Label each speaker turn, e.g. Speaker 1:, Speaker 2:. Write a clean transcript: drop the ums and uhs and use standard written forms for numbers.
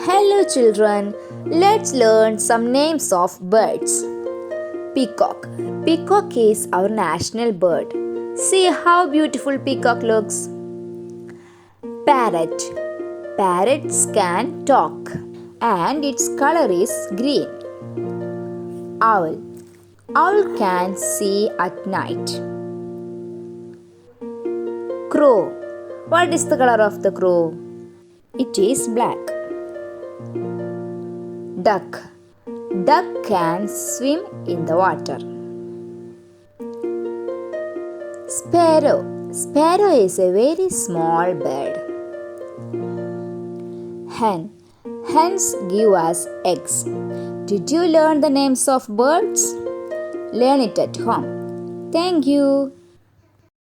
Speaker 1: Hello children, let's learn some names of birds. Peacock. Peacock is our national bird. See how beautiful peacock looks. Parrot. Parrots can talk and its color is green. Owl. Owl can see at night. Crow. What is the color of the crow? It is black. Duck. Duck can swim in the water. Sparrow. Sparrow is a very small bird. Hen. Hens give us eggs. Did you learn the names of birds? Learn it at home. Thank you.